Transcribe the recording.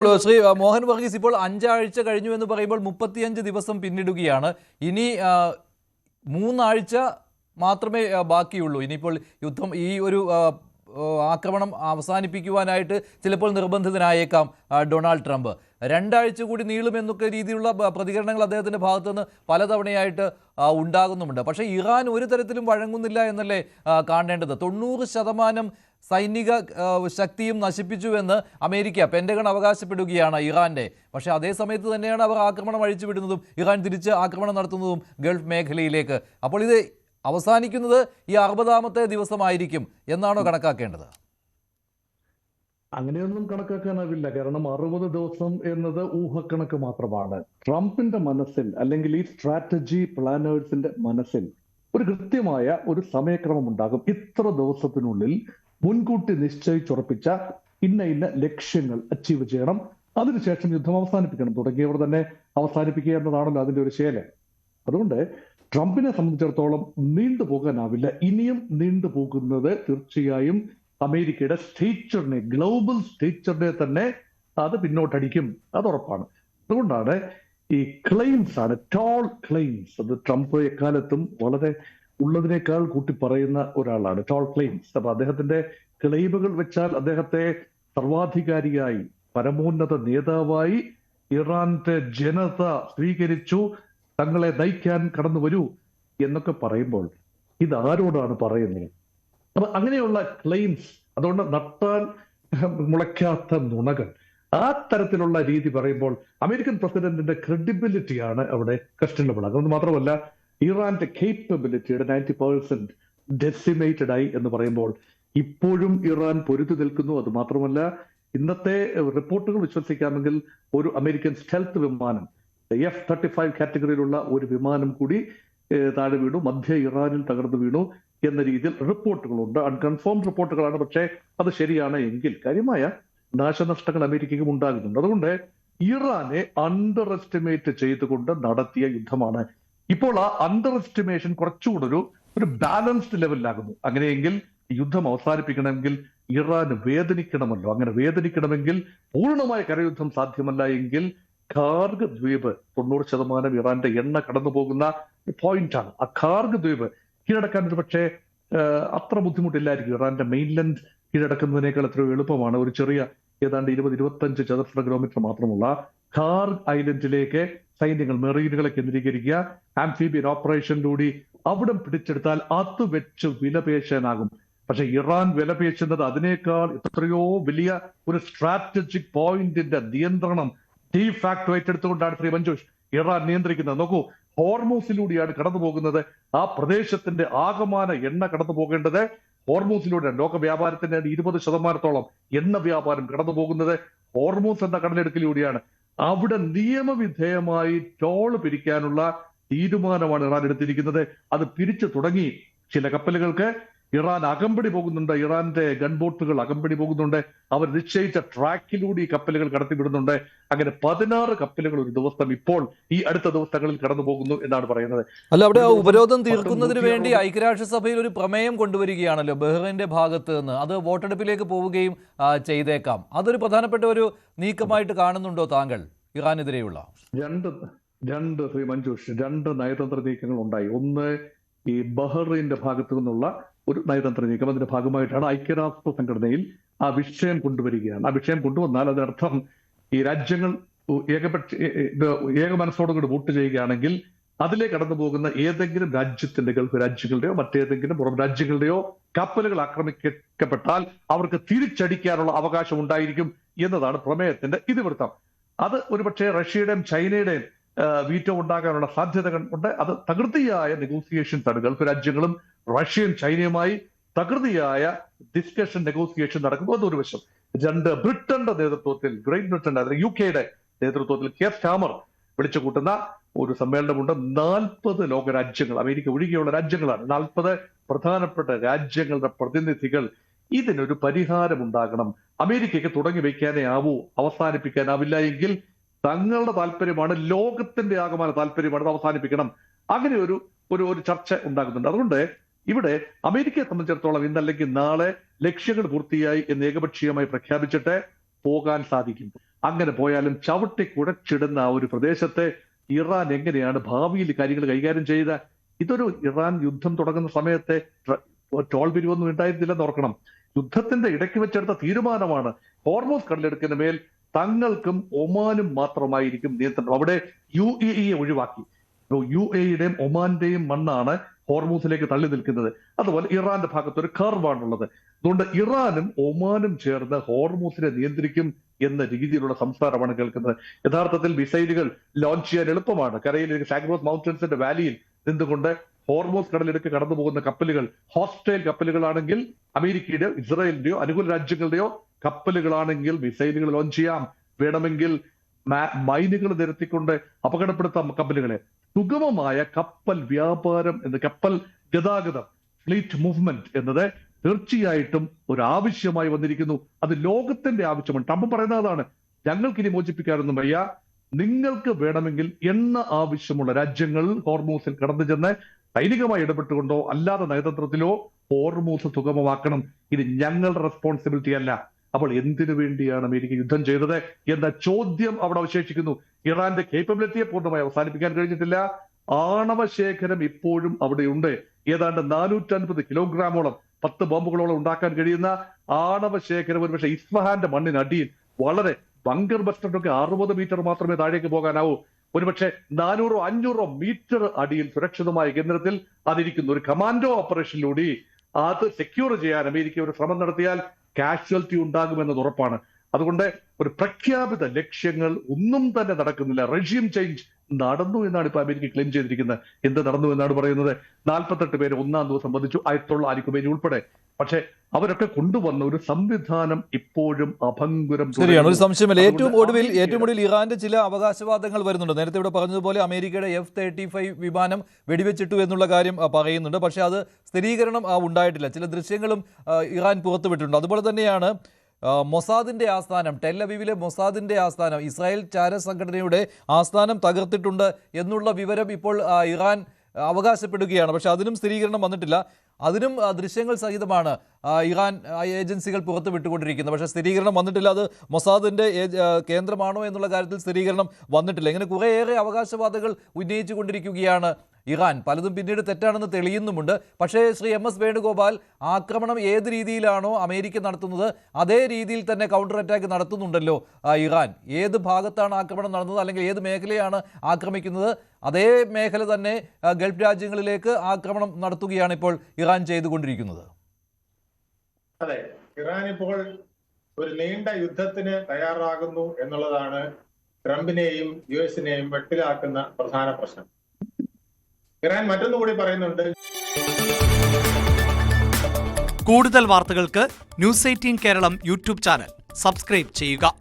ശ്രീ മോഹൻ വർഗീസ്, ഇപ്പോൾ 5 ആഴ്ച കഴിഞ്ഞു എന്ന് പറയുമ്പോൾ 35 ദിവസം പിന്നിടുകയാണ്. ഇനി 3 ആഴ്ച മാത്രമേ ബാക്കിയുള്ളൂ. ഇനിയിപ്പോൾ യുദ്ധം ഈ ഒരു ആക്രമണം അവസാനിപ്പിക്കുവാനായിട്ട് ചിലപ്പോൾ നിർബന്ധിതനായേക്കാം ഡൊണാൾഡ് ട്രംപ്. 2 ആഴ്ച കൂടി നീളുമെന്നൊക്കെ രീതിയിലുള്ള പ്രതികരണങ്ങൾ അദ്ദേഹത്തിൻ്റെ ഭാഗത്തുനിന്ന് പലതവണയായിട്ട് ഉണ്ടാകുന്നുമുണ്ട്. പക്ഷേ ഇറാൻ ഒരു തരത്തിലും വഴങ്ങുന്നില്ല എന്നല്ലേ കാണേണ്ടത്? 90% സൈനിക ശക്തിയും നശിപ്പിച്ചുവെന്ന് അമേരിക്ക പെൻറ്റഗൺ അവകാശപ്പെടുകയാണ് ഇറാൻ്റെ. പക്ഷേ അതേ സമയത്ത് തന്നെയാണ് അവർ ആക്രമണം അഴിച്ചുവിടുന്നതും ഇറാൻ തിരിച്ച് ആക്രമണം നടത്തുന്നതും ഗൾഫ് മേഖലയിലേക്ക്. അപ്പോൾ ഇത് അവസാനിക്കുന്നത് ഈ 60ാമത്തെ ദിവസമായിരിക്കും എന്നാണോ കണക്കാക്കേണ്ടത്? അങ്ങനെയൊന്നും കണക്കാക്കാനാവില്ല. കാരണം 60 ദിവസം എന്നത് ഊഹക്കണക്ക് മാത്രമാണ്. ട്രംപിന്റെ മനസ്സിൽ, അല്ലെങ്കിൽ ഈ സ്ട്രാറ്റജി പ്ലാനേഴ്സിന്റെ മനസ്സിൽ ഒരു കൃത്യമായ ഒരു സമയക്രമം ഉണ്ടാകും. ഇത്ര ദിവസത്തിനുള്ളിൽ മുൻകൂട്ടി നിശ്ചയിച്ചുറപ്പിച്ച ഇന്ന ലക്ഷ്യങ്ങൾ അച്ചീവ് ചെയ്യണം, അതിനുശേഷം യുദ്ധം അവസാനിപ്പിക്കണം. തുടങ്ങിയവർ തന്നെ അവസാനിപ്പിക്കുക എന്നതാണല്ലോ അതിന്റെ ഒരു ശൈലി. അതുകൊണ്ട് ട്രംപിനെ സംബന്ധിച്ചിടത്തോളം നീണ്ടുപോകാനാവില്ല. ഇനിയും നീണ്ടുപോകുന്നത് തീർച്ചയായും അമേരിക്കയുടെ സ്റ്റേച്ചറിനെ, ഗ്ലോബൽ സ്റ്റേച്ചറിനെ തന്നെ അത് പിന്നോട്ടടിക്കും, അത് ഉറപ്പാണ്. അതുകൊണ്ടാണ് ഈ ക്ലെയിംസ് ആണ്, ടോൾ ക്ലെയിംസ്. അത് ട്രംപ് എക്കാലത്തും വളരെ ഉള്ളതിനേക്കാൾ കൂട്ടി പറയുന്ന ഒരാളാണ്, ടോൾ ക്ലെയിംസ്. അപ്പൊ അദ്ദേഹത്തിന്റെ ക്ലെയിമുകൾ വെച്ചാൽ അദ്ദേഹത്തെ സർവാധികാരിയായി, പരമോന്നത നേതാവായി ഇറാന്റെ ജനത സ്വീകരിച്ചു, തങ്ങളെ നയിക്കാൻ കടന്നു വരൂ എന്നൊക്കെ പറയുമ്പോൾ ഇത് ആരോടാണ് പറയുന്നത്? അപ്പൊ അങ്ങനെയുള്ള ക്ലെയിംസ്, അതുകൊണ്ട് നട്ടാൽ മുളയ്ക്കാത്ത നുണകൾ, ആ തരത്തിലുള്ള രീതി പറയുമ്പോൾ അമേരിക്കൻ പ്രസിഡന്റിന്റെ ക്രെഡിബിലിറ്റിയാണ് അവിടെ ക്വസ്റ്റ്യനബിൾ. അതുകൊണ്ട് മാത്രമല്ല, ഇറാന്റെ കേപ്പബിലിറ്റിയുടെ 90% ഡെസിമേറ്റഡ് ആയി എന്ന് പറയുമ്പോൾ ഇപ്പോഴും ഇറാൻ പൊരുതി നിൽക്കുന്നു. അത് മാത്രമല്ല, ഇന്നത്തെ റിപ്പോർട്ടുകൾ വിശ്വസിക്കാമെങ്കിൽ ഒരു അമേരിക്കൻ സ്റ്റെൽത്ത് വിമാനം, F-35 കാറ്റഗറിയിലുള്ള ഒരു വിമാനം കൂടി താഴെ വീണു, മധ്യ ഇറാനിൽ തകർന്നു വീണു എന്ന രീതിയിൽ റിപ്പോർട്ടുകളുണ്ട്. അൺകൺഫേംഡ് റിപ്പോർട്ടുകളാണ്, പക്ഷേ അത് ശരിയാണ് എങ്കിൽ കാര്യമായ നാശനഷ്ടങ്ങൾ അമേരിക്കയ്ക്കും ഉണ്ടാകുന്നുണ്ട്. അതുകൊണ്ട് ഇറാനെ അണ്ടർ എസ്റ്റിമേറ്റ് ചെയ്തുകൊണ്ട് നടത്തിയ യുദ്ധമാണ്. ഇപ്പോൾ ആ അണ്ടർ എസ്റ്റിമേഷൻ കുറച്ചുകൂടെ ഒരു ബാലൻസ്ഡ് ലെവലിലാകുന്നു. അങ്ങനെയെങ്കിൽ യുദ്ധം അവസാനിപ്പിക്കണമെങ്കിൽ ഇറാൻ വേദനിക്കണമല്ലോ. അങ്ങനെ വേദനിക്കണമെങ്കിൽ പൂർണ്ണമായ കരയുദ്ധം സാധ്യമല്ല എങ്കിൽ ഖാർഗ് ദ്വീപ് 90% ഇറാന്റെ എണ്ണ കടന്നു പോകുന്ന പോയിന്റാണ്. ആ ഖാർഗ് ദ്വീപ് കീഴടക്കാൻ ഒരു പക്ഷേ അത്ര ബുദ്ധിമുട്ടില്ലായിരിക്കും. ഇറാന്റെ മെയിൻലൻഡ് കീഴടക്കുന്നതിനേക്കാൾ എത്രയോ എളുപ്പമാണ്. ഒരു ചെറിയ ഏതാണ്ട് 20-25 ചതുരശ്ര കിലോമീറ്റർ മാത്രമുള്ള ഖാർഗ് ഐലൻഡിലേക്ക് സൈന്യങ്ങൾ, മെറീനുകളെ കേന്ദ്രീകരിക്കുക, ആംഫീബിയൻ ഓപ്പറേഷനിലൂടെ അവിടം പിടിച്ചെടുത്താൽ അത് വെച്ച് വിലപേശാനാകും. പക്ഷെ ഇറാൻ വിലപേശുന്നത് അതിനേക്കാൾ എത്രയോ വലിയ ഒരു സ്ട്രാറ്റജിക് പോയിന്റിന്റെ നിയന്ത്രണം ഡി ഫാക്ടോ ഏറ്റെടുത്തുകൊണ്ടാണ് ശ്രീ മഞ്ജുഷ് ഇറാൻ നിയന്ത്രിക്കുന്നത്. നോക്കൂ, ഹോർമൂസിലൂടെയാണ് കടന്നു പോകുന്നത്. ആ പ്രദേശത്തിന്റെ ആകമാന എണ്ണ കടന്നു പോകേണ്ടത് ഹോർമൂസിലൂടെ. ലോക വ്യാപാരത്തിന്റെ 20% എണ്ണ വ്യാപാരം കടന്നു പോകുന്നത് ഹോർമൂസ് എന്ന കടലെടുക്കിലൂടെയാണ്. അവിടെ നിയമവിധേയമായി ടോൾ പിരിക്കാനുള്ള തീരുമാനമാണ് ഇറാൻ എടുത്തിരിക്കുന്നത്. അത് പിരിച്ചു തുടങ്ങി. ചില കപ്പലുകൾക്ക് ഇറാൻ അകമ്പടി പോകുന്നുണ്ട്, ഇറാന്റെ ഗൺബോട്ടുകൾ അകമ്പടി പോകുന്നുണ്ട്. അവർ നിശ്ചയിച്ച ട്രാക്കിലൂടെ ഈ കപ്പലുകൾ കടത്തിവിടുന്നുണ്ട്. അങ്ങനെ 16 കപ്പലുകൾ ഒരു ദിവസം ഇപ്പോൾ ഈ അടുത്ത ദിവസങ്ങളിൽ കടന്നു പോകുന്നു എന്നാണ് പറയുന്നത്. അല്ല, അവിടെ ഉപരോധം തീർക്കുന്നതിന് വേണ്ടി ഐക്യരാഷ്ട്രസഭയിൽ ഒരു പ്രമേയം കൊണ്ടുവരികയാണല്ലോ ബഹ്റൈന്റെ ഭാഗത്ത് നിന്ന്. അത് വോട്ടെടുപ്പിലേക്ക് പോവുകയും ചെയ്തേക്കാം. അതൊരു പ്രധാനപ്പെട്ട ഒരു നീക്കമായിട്ട് കാണുന്നുണ്ടോ താങ്കൾ ഇറാനെതിരെയുള്ള? രണ്ട് ശ്രീ മഞ്ജുഷ്, 2 നയതന്ത്ര നീക്കങ്ങൾ ഉണ്ടായി. ഒന്ന്, ഈ ബഹ്റൈന്റെ ഭാഗത്തു നിന്നുള്ള ഒരു നയതന്ത്ര നീക്കം. അതിന്റെ ഭാഗമായിട്ടാണ് ഐക്യരാഷ്ട്ര സംഘടനയിൽ ആ വിഷയം കൊണ്ടുവരികയാണ്. ആ വിഷയം കൊണ്ടുവന്നാൽ അതിനർത്ഥം ഈ രാജ്യങ്ങൾ ഏക മനസ്സോടുകൂടി വോട്ട് ചെയ്യുകയാണെങ്കിൽ അതിലേക്ക് കടന്നു പോകുന്ന ഏതെങ്കിലും രാജ്യത്തിന്റെ, ഗൾഫ് രാജ്യങ്ങളുടെയോ മറ്റേതെങ്കിലും പുറം രാജ്യങ്ങളുടെയോ കപ്പലുകൾ ആക്രമിക്കപ്പെട്ടാൽ അവർക്ക് തിരിച്ചടിക്കാനുള്ള അവകാശം ഉണ്ടായിരിക്കും എന്നതാണ് പ്രമേയത്തിന്റെ ഇതിവൃത്തം. അത് ഒരുപക്ഷെ റഷ്യയുടെയും ചൈനയുടെയും വീറ്റോ ഉണ്ടാകാനുള്ള സാധ്യതകൾ ഉണ്ട്. അത് തകൃതിയായ നെഗോസിയേഷൻസ് ആണ്. ഗൾഫ് രാജ്യങ്ങളും റഷ്യയും ചൈനയുമായി തകൃതിയായ ഡിസ്കഷൻ, നെഗോസിയേഷൻ നടക്കുന്നു. അതൊരു വശം. 2, ബ്രിട്ടന്റെ നേതൃത്വത്തിൽ, ഗ്രേറ്റ് ബ്രിട്ടന്റെ, UK നേതൃത്വത്തിൽ കെയർ സ്റ്റാമർ വിളിച്ചു കൂട്ടുന്ന ഒരു സമ്മേളനമുണ്ട്. 40 ലോകരാജ്യങ്ങൾ, അമേരിക്ക ഒഴികെയുള്ള രാജ്യങ്ങളാണ്, 40 പ്രധാനപ്പെട്ട രാജ്യങ്ങളുടെ പ്രതിനിധികൾ. ഇതിനൊരു പരിഹാരം ഉണ്ടാകണം. അമേരിക്കയ്ക്ക് തുടങ്ങി വയ്ക്കാനേ ആവൂ, അവസാനിപ്പിക്കാനാവില്ല എങ്കിൽ തങ്ങളുടെ താല്പര്യമാണ്, ലോകത്തിന്റെ ആകമാന താല്പര്യമാണ്, അവസാനിപ്പിക്കണം. അങ്ങനെ ഒരു ചർച്ച ഉണ്ടാകുന്നുണ്ട്. അതുകൊണ്ട് ഇവിടെ അമേരിക്കയെ സംബന്ധിച്ചിടത്തോളം ഇന്നല്ലെങ്കിൽ നാളെ ലക്ഷ്യങ്ങൾ പൂർത്തിയായി എന്ന് ഏകപക്ഷീയമായി പ്രഖ്യാപിച്ചിട്ട് പോകാൻ സാധിക്കും. അങ്ങനെ പോയാലും ചവിട്ടി കുടച്ചിടുന്ന ആ ഒരു പ്രദേശത്തെ ഇറാൻ എങ്ങനെയാണ് ഭാവിയിൽ കാര്യങ്ങൾ കൈകാര്യം ചെയ്ത? ഇതൊരു ഇറാൻ യുദ്ധം തുടങ്ങുന്ന സമയത്തെ ടോൾ പിരിവൊന്നും ഉണ്ടായിരുന്നില്ലെന്ന് ഓർക്കണം. യുദ്ധത്തിന്റെ ഇടയ്ക്ക് വെച്ചെടുത്ത തീരുമാനമാണ് ഹോർമൂസ് കടലെടുക്കുന്ന മേൽ തങ്ങൾക്കും ഒമാനും മാത്രമായിരിക്കും നിയന്ത്രണം. അവിടെ UAE ഒഴിവാക്കി. UAEയുടെയും ഒമാന്റെയും മണ്ണാണ് ഹോർമൂസിലേക്ക് തള്ളി നിൽക്കുന്നത്. അതുപോലെ ഇറാന്റെ ഭാഗത്ത് ഒരു കർവാണുള്ളത്. അതുകൊണ്ട് ഇറാനും ഒമാനും ചേർന്ന് ഹോർമൂസിനെ നിയന്ത്രിക്കും എന്ന രീതിയിലുള്ള സംസാരമാണ് കേൾക്കുന്നത്. യഥാർത്ഥത്തിൽ മിസൈലുകൾ ലോഞ്ച് ചെയ്യാൻ എളുപ്പമാണ്. കരയിൽ സാഗ്രോസ് മൗണ്ടൻസിന്റെ വാലിയിൽ നിന്നുകൊണ്ട് ഹോർമൂസ് കടലിലേക്ക് കടന്നു പോകുന്ന കപ്പലുകൾ ഹോസ്റ്റൈൽ കപ്പലുകളാണെങ്കിൽ, അമേരിക്കയുടെയോ ഇസ്രായേലിന്റെയോ അനുകൂല രാജ്യങ്ങളുടെയോ കപ്പലുകളാണെങ്കിൽ മിസൈലുകൾ ലോഞ്ച് ചെയ്യാം. വേണമെങ്കിൽ മൈനുകൾ നിരത്തിക്കൊണ്ട് അപകടപ്പെടുത്താം കപ്പലുകളെ. സുഗമമായ കപ്പൽ വ്യാപാരം കപ്പൽ ഗതാഗതം, ഫ്ലീറ്റ് മൂവ്മെന്റ് എന്നത് തീർച്ചയായിട്ടും ഒരു ആവശ്യമായി വന്നിരിക്കുന്നു. അത് ലോകത്തിന്റെ ആവശ്യമാണ്. ട്രംപ് പറയുന്നതാണ്, ഞങ്ങൾക്കിനി മോചിപ്പിക്കാനൊന്നും വയ്യ, നിങ്ങൾക്ക് വേണമെങ്കിൽ എണ്ണ ആവശ്യമുള്ള രാജ്യങ്ങൾ ഹോർമൂസിൽ കടന്നു ചെന്ന് സൈനികമായി ഇടപെട്ടുകൊണ്ടോ അല്ലാതെ നയതന്ത്രത്തിലോ ഹോർമൂസ് സുഗമമാക്കണം. ഇത് ഞങ്ങളുടെ റെസ്പോൺസിബിലിറ്റി അല്ല. അപ്പോൾ എന്തിനു വേണ്ടിയാണ് അമേരിക്ക യുദ്ധം ചെയ്തത് എന്ന ചോദ്യം അവിടെ അവശേഷിക്കുന്നു. ഇറാന്റെ കേപ്പബിലിറ്റിയെ പൂർണ്ണമായി അവസാനിപ്പിക്കാൻ കഴിഞ്ഞിട്ടില്ല. ആണവ ശേഖരം ഇപ്പോഴും അവിടെയുണ്ട്. ഏതാണ്ട് 450 കിലോഗ്രാമോളം 10 ബോംബുകളോളം ഉണ്ടാക്കാൻ കഴിയുന്ന ആണവ ശേഖരം ഒരുപക്ഷെ ഇസ്ഫഹാന്റെ മണ്ണിനടിയിൽ വളരെ ബങ്കർ ബസ്റ്ററിനൊക്കെ 60 മീറ്റർ മാത്രമേ താഴേക്ക് പോകാനാവൂ. ഒരുപക്ഷെ 400-500 മീറ്റർ അടിയിൽ സുരക്ഷിതമായ കേന്ദ്രത്തിൽ അതിരിക്കുന്നു. ഒരു കമാൻഡോ ഓപ്പറേഷനിലൂടെ അത് സെക്യൂർ ചെയ്യാൻ അമേരിക്ക ഒരു ശ്രമം നടത്തിയാൽ കാഷ്വാലിറ്റി ഉണ്ടാകുമെന്നത് ഉറപ്പാണ്. അതുകൊണ്ട് ഒരു പ്രഖ്യാപിത ലക്ഷ്യങ്ങൾ ഒന്നും തന്നെ നടക്കുന്നില്ല. റെജിം ചേഞ്ച് നടന്നു എന്നാണ് ഇപ്പൊ അമേരിക്ക ക്ലെയിം ചെയ്തിരിക്കുന്നത്. എന്ത് നടന്നു എന്നാണ് പറയുന്നത്? 48 പേര് ഒന്നാം ദിവസം വധിച്ചു, അയത്തുള്ള അലി ഖുമൈനി ഉൾപ്പെടെ. പക്ഷെ അവരൊക്കെ കൊണ്ടുവന്ന ഒരു സംവിധാനം ഇപ്പോഴും അഭംഗുരം. ശരിയാണ്, ഒരു സംശയമില്ല. ഏറ്റവും ഒടുവിൽ ഇറാന്റെ ചില അവകാശവാദങ്ങൾ വരുന്നുണ്ട്. നേരത്തെ ഇവിടെ പറഞ്ഞതുപോലെ അമേരിക്കയുടെ F-35 വിമാനം വെടിവെച്ചിട്ടു എന്നുള്ള കാര്യം പറയുന്നുണ്ട്. പക്ഷേ അത് സ്ഥിരീകരണം ഉണ്ടായിട്ടില്ല. ചില ദൃശ്യങ്ങളും ഇറാൻ പുറത്തുവിട്ടിട്ടുണ്ട്. അതുപോലെ തന്നെയാണ് മൊസാദിന്റെ ആസ്ഥാനം, ടെൽ-അവീവിലെ മൊസാദിന്റെ ആസ്ഥാനം, ഇസ്രായേൽ ചാര സംഘടനയുടെ ആസ്ഥാനം തകർത്തിട്ടുണ്ട് എന്നുള്ള വിവരം ഇപ്പോൾ ഇറാൻ അവകാശപ്പെടുകയാണ്. പക്ഷെ അതിനും സ്ഥിരീകരണം വന്നിട്ടില്ല. അതിനും ദൃശ്യങ്ങൾ സഹിതമാണ് ഇറാൻ ഏജൻസികൾ പുറത്തു വിട്ടുകൊണ്ടിരിക്കുന്നത്. പക്ഷേ സ്ഥിരീകരണം വന്നിട്ടില്ല. അത് മൊസാദിന്റെ കേന്ദ്രമാണോ എന്നുള്ള കാര്യത്തിൽ സ്ഥിരീകരണം വന്നിട്ടില്ല. ഇങ്ങനെ കുറേയേറെ അവകാശവാദങ്ങൾ ഉന്നയിച്ചു കൊണ്ടിരിക്കുകയാണ് ഇറാൻ. പലതും പിന്നീട് തെറ്റാണെന്ന് തെളിയുന്നുമുണ്ട്. പക്ഷേ ശ്രീ MS വേണുഗോപാൽ, ആക്രമണം ഏത് രീതിയിലാണോ അമേരിക്ക നടത്തുന്നത് അതേ രീതിയിൽ തന്നെ കൗണ്ടർ അറ്റാക്ക് നടത്തുന്നുണ്ടല്ലോ ഇറാൻ. ഏത് ഭാഗത്താണ് ആക്രമണം നടന്നത്, അല്ലെങ്കിൽ ഏത് മേഖലയാണ് ആക്രമിക്കുന്നത്, അതേ മേഖല തന്നെ ഗൾഫ് രാജ്യങ്ങളിലേക്ക് ആക്രമണം നടത്തുകയാണ് ഇപ്പോൾ ഇറാൻ ചെയ്തുകൊണ്ടിരിക്കുന്നത്. അതെ, ഇറാൻ ഇപ്പോൾ ഒരു നീണ്ട യുദ്ധത്തിന് തയ്യാറാകുന്നു എന്നുള്ളതാണ് ട്രംപിനെയും US-നെയും വെട്ടിലാക്കുന്ന പ്രധാന പ്രശ്നം. ഇറാൻ മറ്റൊന്നുകൂടി പറയുന്നുണ്ട്. കൂടുതൽ വാർത്തകൾക്ക് News 18 കേരളം യൂട്യൂബ് ചാനൽ സബ്സ്ക്രൈബ് ചെയ്യുക.